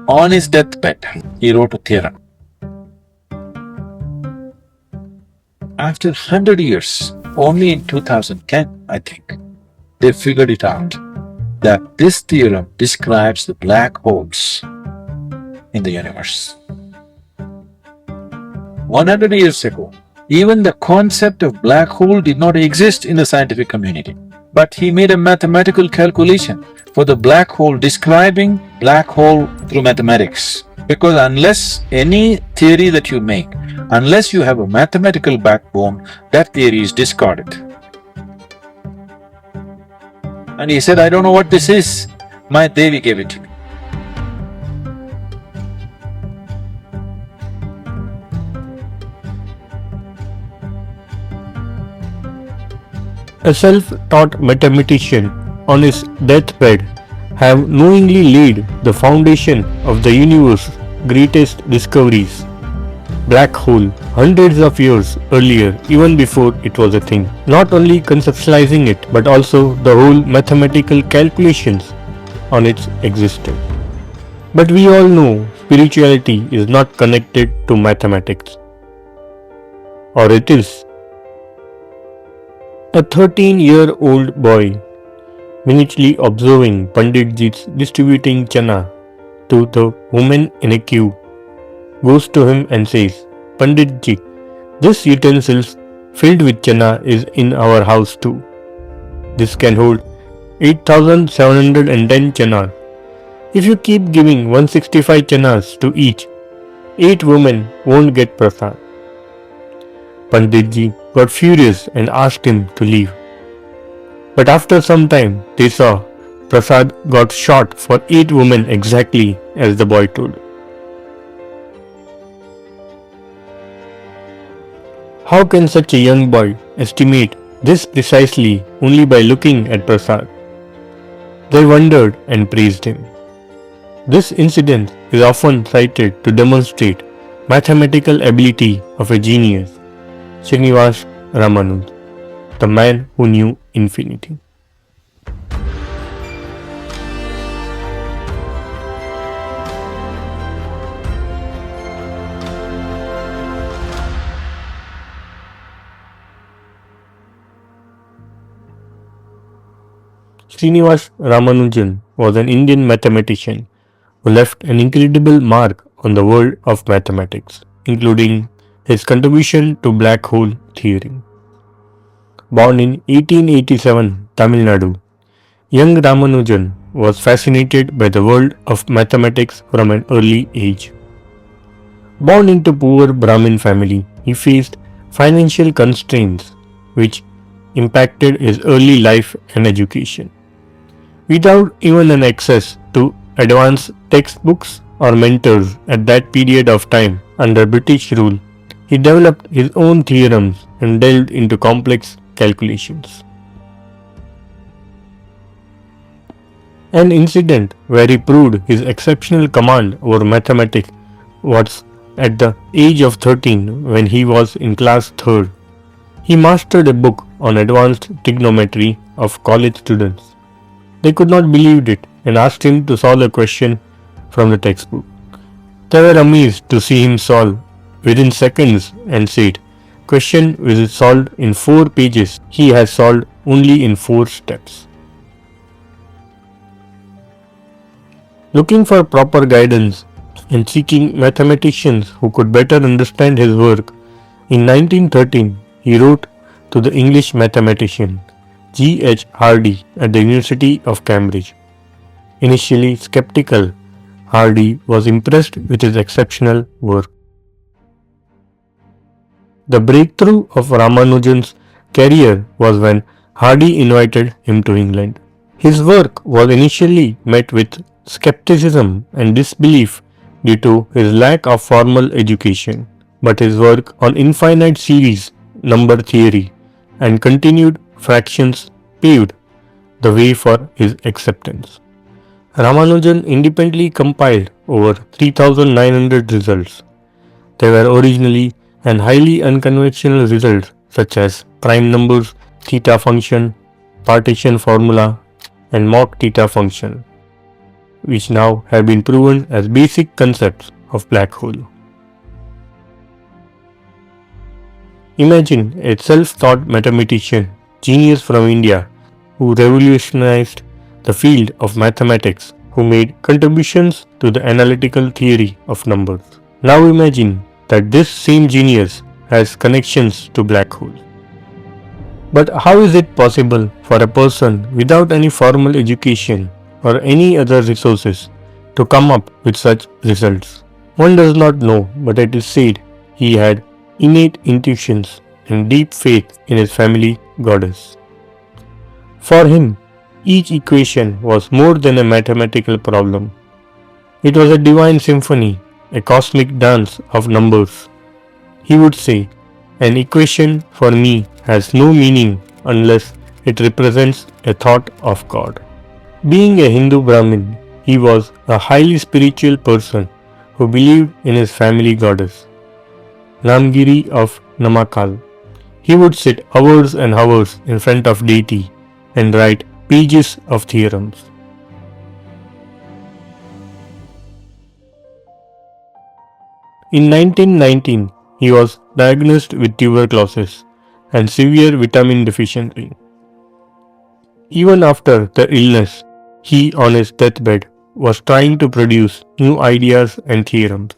On his deathbed, he wrote a theorem. After 100 years, only in 2010, I think, they figured it out that this theorem describes the black holes in the universe. 100 years ago, even the concept of black hole did not exist in the scientific community. But he made a mathematical calculation for the black hole, describing black hole through mathematics. Because unless any theory that you make, unless you have a mathematical backbone, that theory is discarded. And he said, I don't know what this is. My devi gave it to me. A self-taught mathematician on his deathbed have knowingly laid the foundation of the universe's greatest discoveries. Black hole hundreds of years earlier, even before it was a thing. Not only conceptualizing it, but also the whole mathematical calculations on its existence. But we all know spirituality is not connected to mathematics. Or it is. A 13-year-old boy, minutely observing Panditji's distributing chana to the woman in a queue, goes to him and says, Panditji, this utensil filled with chana is in our house too. This can hold 8,710 chanas. If you keep giving 165 chanas to each, 8 women won't get prasad. Panditji got furious and asked him to leave. But after some time, they saw prasad got short for 8 women exactly as the boy told. How can such a young boy estimate this precisely only by looking at prasad? They wondered and praised him. This incident is often cited to demonstrate mathematical ability of a genius, Srinivasa Ramanujan, the man who knew infinity. Srinivasa Ramanujan was an Indian mathematician who left an incredible mark on the world of mathematics, including his contribution to black hole theory. Born in 1887, Tamil Nadu, young Ramanujan was fascinated by the world of mathematics from an early age. Born into poor Brahmin family, he faced financial constraints which impacted his early life and education. Without even an access to advanced textbooks or mentors at that period of time under British rule, he developed his own theorems and delved into complex calculations. An incident where he proved his exceptional command over mathematics was at the age of 13 when he was in class 3rd. He mastered a book on advanced trigonometry of college students. They could not believe it and asked him to solve a question from the textbook. They were amazed to see him solve within seconds and said, question was solved in 4 pages, he has solved only in 4 steps. Looking for proper guidance and seeking mathematicians who could better understand his work, in 1913 he wrote to the English mathematician G. H. Hardy at the University of Cambridge. Initially skeptical, Hardy was impressed with his exceptional work. The breakthrough of Ramanujan's career was when Hardy invited him to England. His work was initially met with skepticism and disbelief due to his lack of formal education, but his work on infinite series number theory and continued fractions paved the way for his acceptance. Ramanujan independently compiled over 3,900 results. They were originally and highly unconventional results such as prime numbers, theta function, partition formula, and mock theta function, which now have been proven as basic concepts of black hole. Imagine a self-taught mathematician, genius from India, who revolutionized the field of mathematics, who made contributions to the analytical theory of numbers. Now imagine that this same genius has connections to black holes. But how is it possible for a person without any formal education or any other resources to come up with such results? One does not know, but it is said he had innate intuitions and deep faith in his family goddess. For him, each equation was more than a mathematical problem. It was a divine symphony, a cosmic dance of numbers. He would say, "An equation for me has no meaning unless it represents a thought of God." Being a Hindu Brahmin, he was a highly spiritual person who believed in his family goddess, Ramgiri of Namakal. He would sit hours and hours in front of deity and write pages of theorems. In 1919, he was diagnosed with tuberculosis and severe vitamin deficiency. Even after the illness, he on his deathbed was trying to produce new ideas and theorems.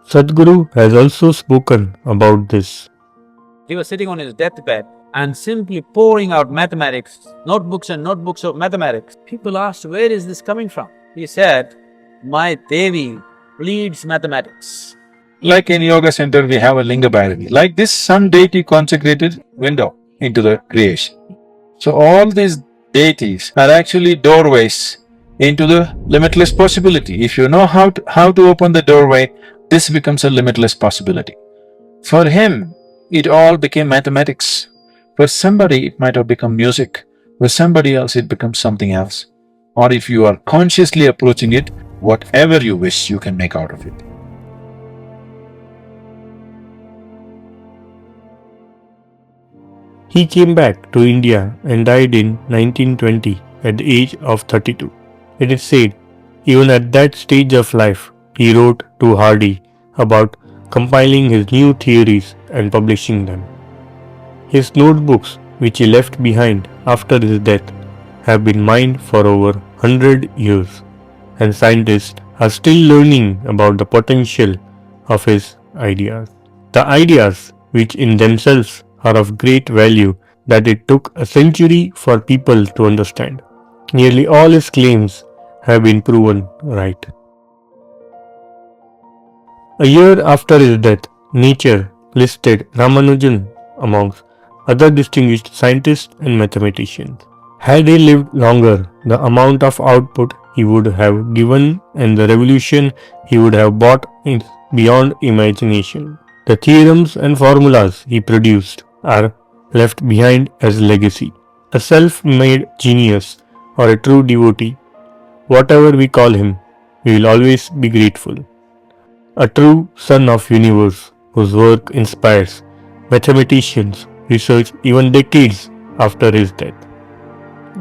Sadhguru has also spoken about this. He was sitting on his deathbed and simply pouring out mathematics, notebooks and notebooks of mathematics. People asked, where is this coming from? He said, my devi bleeds mathematics. Like in yoga center, we have a linga bhairavi. Like this, some deity consecrated window into the creation. So all these deities are actually doorways into the limitless possibility. If you know how to open the doorway, this becomes a limitless possibility. For him, it all became mathematics. For somebody, it might have become music. For somebody else, it becomes something else. Or if you are consciously approaching it, whatever you wish, you can make out of it. He came back to India and died in 1920 at the age of 32. It is said, even at that stage of life, he wrote to Hardy about compiling his new theories and publishing them. His notebooks, which he left behind after his death, have been mined for over 100 years, and scientists are still learning about the potential of his ideas. The ideas, which in themselves are of great value, that it took a century for people to understand. Nearly all his claims have been proven right. A year after his death, Nature listed Ramanujan amongst other distinguished scientists and mathematicians. Had he lived longer, the amount of output he would have given and the revolution he would have brought is beyond imagination. The theorems and formulas he produced are left behind as legacy. A self-made genius or a true devotee, whatever we call him, we will always be grateful. A true son of universe whose work inspires mathematicians research even decades after his death.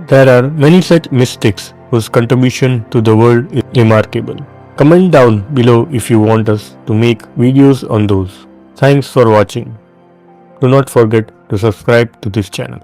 There are many such mystics whose contribution to the world is remarkable. Comment down below if you want us to make videos on those. Thanks for watching. Do not forget to subscribe to this channel.